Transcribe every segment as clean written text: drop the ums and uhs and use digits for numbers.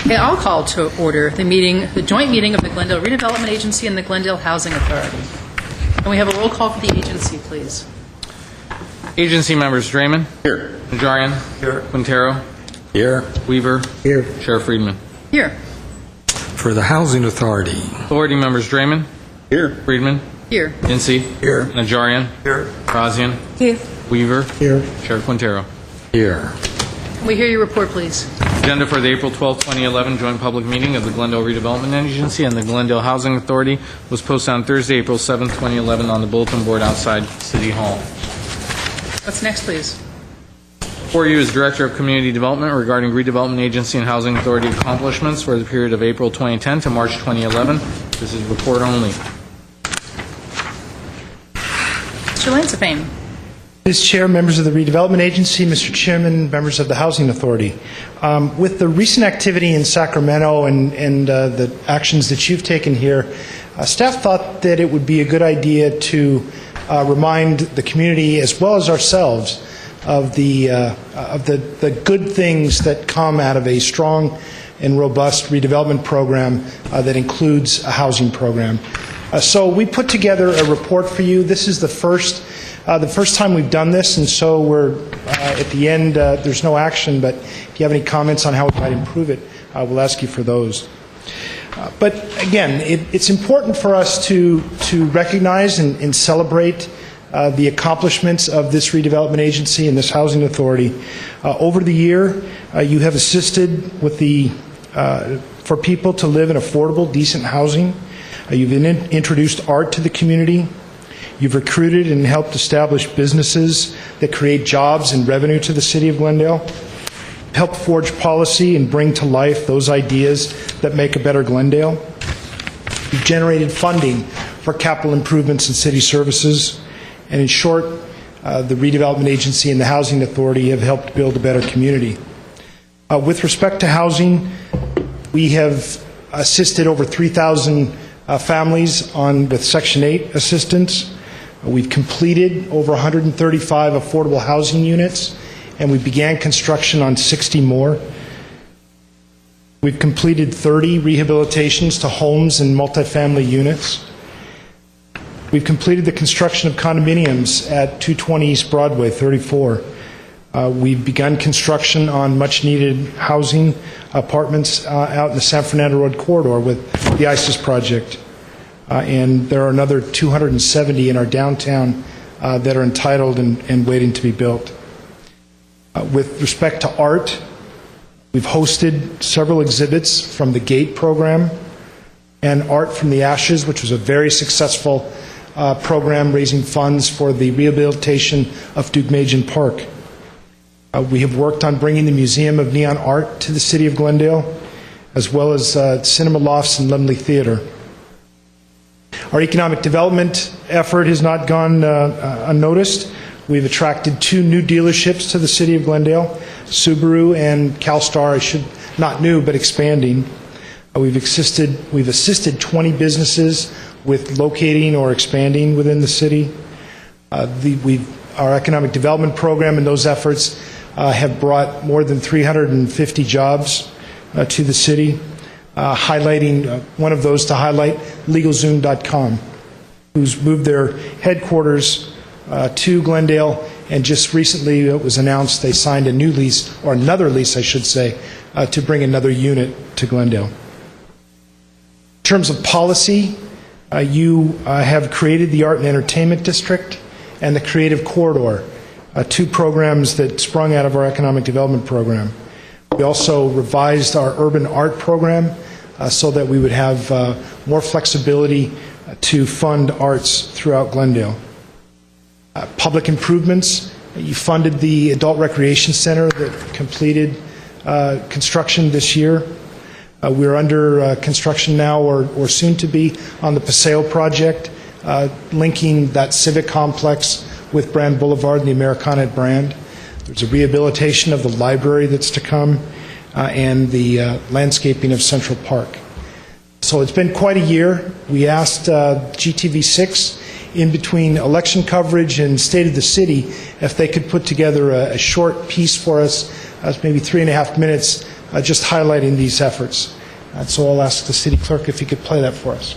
Okay, I'll call to order the joint meeting of the Glendale Redevelopment Agency and the Glendale Housing Authority. Can we have a roll call for the agency, please? Agency members: Draymond. Here. Najarian. Here. Quintero. Here. Weaver. Here. Sheriff Friedman. Here. For the Housing Authority. Authority members: Draymond. Here. Friedman. Here. Incy. Here. Najarian. Here. Razian. Here. Weaver. Here. Sheriff Quintero. Here. Can we hear your report, please? Agenda for the April 12, 2011 joint public meeting of the Glendale Redevelopment Agency and the Glendale Housing Authority was posted on Thursday, April 7, 2011 on the bulletin board outside City Hall. What's next, please? Before you is Director of Community Development regarding Redevelopment Agency and Housing Authority accomplishments for the period of April 2010 to March 2011. This is report only. Mr. Lansifane. Ms. Chair, members of the Redevelopment Agency, Mr. Chairman, members of the Housing Authority. With the recent activity in Sacramento and the actions that you've taken here, staff thought that it would be a good idea to remind the community as well as ourselves of the good things that come out of a strong and robust redevelopment program that includes a housing program. So we put together a report for you. This is the first time we've done this, and so we're at the end. There's no action, but if you have any comments on how we might improve it, we'll ask you for those. But again, it's important for us to recognize and celebrate the accomplishments of this redevelopment agency and this housing authority. Over the year, you have assisted with for people to live in affordable, decent housing. You've introduced art to the community. You've recruited and helped establish businesses that create jobs and revenue to the city of Glendale. Help forge policy and bring to life those ideas that make a better Glendale. You've generated funding for capital improvements and city services. And in short, the Redevelopment Agency and the Housing Authority have helped build a better community. With respect to housing, we have assisted over 3,000 families with Section 8 assistance. We've completed over 135 affordable housing units, and we began construction on 60 more. We've completed 30 rehabilitations to homes and multifamily units. We've completed the construction of condominiums at 220 East Broadway, 34. We've begun construction on much-needed housing apartments out in the San Fernando Road corridor with the ISIS project. And there are another 270 in our downtown that are entitled and waiting to be built. With respect to art, we've hosted several exhibits from the GATE program and Art from the Ashes, which was a very successful program raising funds for the rehabilitation of Deugmajian Park. We have worked on bringing the Museum of Neon Art to the city of Glendale, as well as Cinema Lofts and Lumley Theater. Our economic development effort has not gone unnoticed. We've attracted 2 new dealerships to the city of Glendale, Subaru and CalStar, not new, but expanding. We've assisted 20 businesses with locating or expanding within the city. Our economic development program and those efforts have brought more than 350 jobs to the city. Highlighting one of those to highlight, LegalZoom.com, who's moved their headquarters to Glendale, and just recently it was announced they signed a new lease, or another lease, I should say, to bring another unit to Glendale. In terms of policy, you have created the Art and Entertainment District and the Creative Corridor, 2 programs that sprung out of our economic development program. We also revised our urban art program so that we would have more flexibility to fund arts throughout Glendale. Public improvements, you funded the Adult Recreation Center that completed construction this year. We're under construction now or soon to be on the Paseo project, linking that civic complex with Brand Boulevard and the Americana at Brand. There's a rehabilitation of the library that's to come, and the landscaping of Central Park. So it's been quite a year. We asked GTV6 in between election coverage and State of the City if they could put together a short piece for us, maybe 3.5 minutes, just highlighting these efforts. So I'll ask the city clerk if he could play that for us.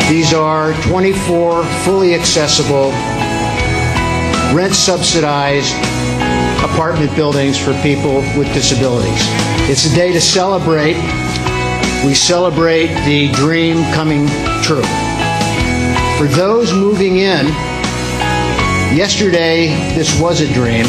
These are 24 fully accessible, rent-subsidized apartment buildings for people with disabilities. It's a day to celebrate. We celebrate the dream coming true. For those moving in, yesterday this was a dream.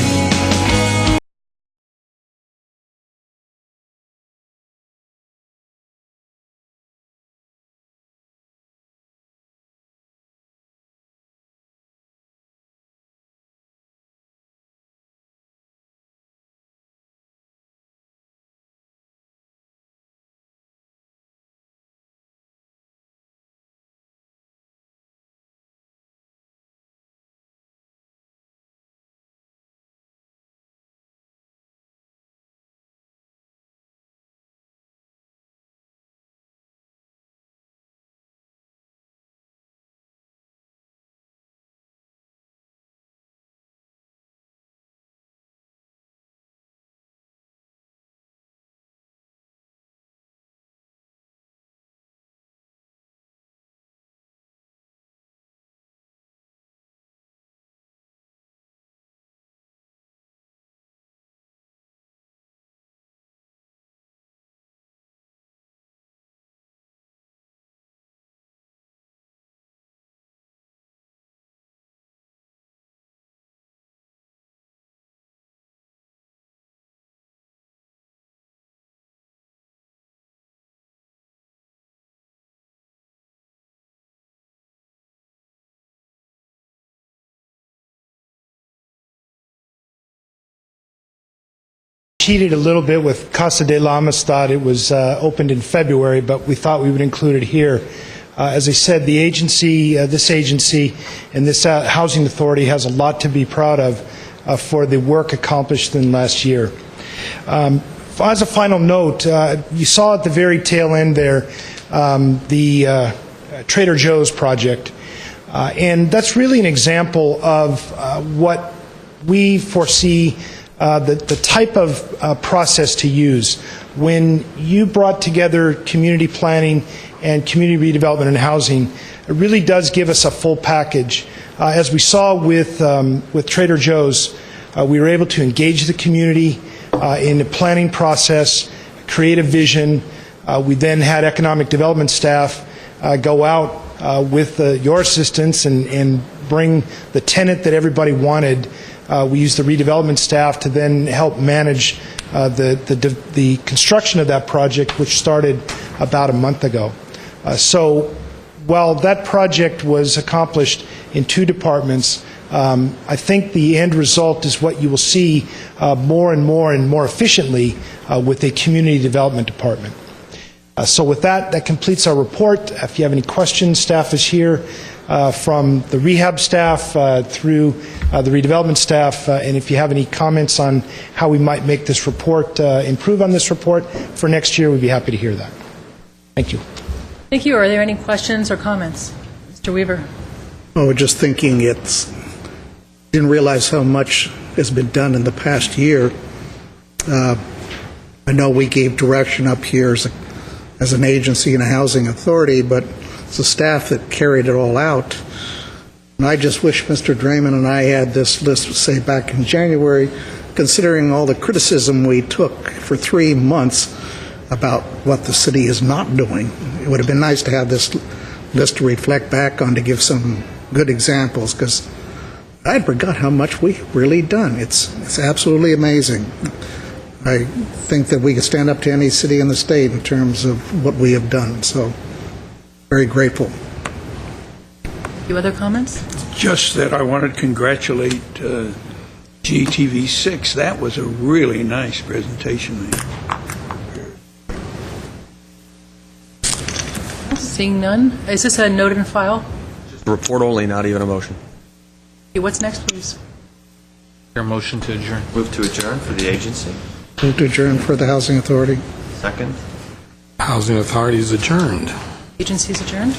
Cheated a little bit with Casa de la Amistad. It was opened in February, but we thought we would include it here As I said, the agency, this agency and this housing authority has a lot to be proud of for the work accomplished in last year. As a final note, you saw at the very tail end there the Trader Joe's project. And that's really an example of what we foresee the type of process to use. When you brought together community planning and community redevelopment and housing, it really does give us a full package. As we saw with Trader Joe's, we were able to engage the community in the planning process, create a vision. We then had economic development staff go out with your assistance and bring the tenant that everybody wanted. We used the redevelopment staff to then help manage the construction of that project, which started about a month ago. So while that project was accomplished in 2 departments, I think the end result is what you will see more and more efficiently with a community development department. So with that, that completes our report. If you have any questions, staff is here from the rehab staff through the redevelopment staff. And if you have any comments on how we might make this report, improve on this report for next year, we'd be happy to hear that. Thank you. Thank you. Are there any questions or comments? Mr. Weaver. Oh, just thinking didn't realize how much has been done in the past year. I know we gave direction up here as an agency and a housing authority, but it's the staff that carried it all out. And I just wish Mr. Draymond and I had this list, say, back in January, considering all the criticism we took for 3 months about what the city is not doing. It would have been nice to have this list to reflect back on, to give some good examples, because I forgot how much we've really done. It's absolutely amazing. I think that we could stand up to any city in the state in terms of what we have done. So, very grateful. You other comments? Just that I wanted to congratulate GTV6. That was a really nice presentation. Seeing none. Is this a note and file? Just a report only, not even a motion. Okay, what's next, please? Your motion to adjourn. Move to adjourn for the agency. Move to adjourn for the housing authority. Second. Housing authority is adjourned. Agency's adjourned.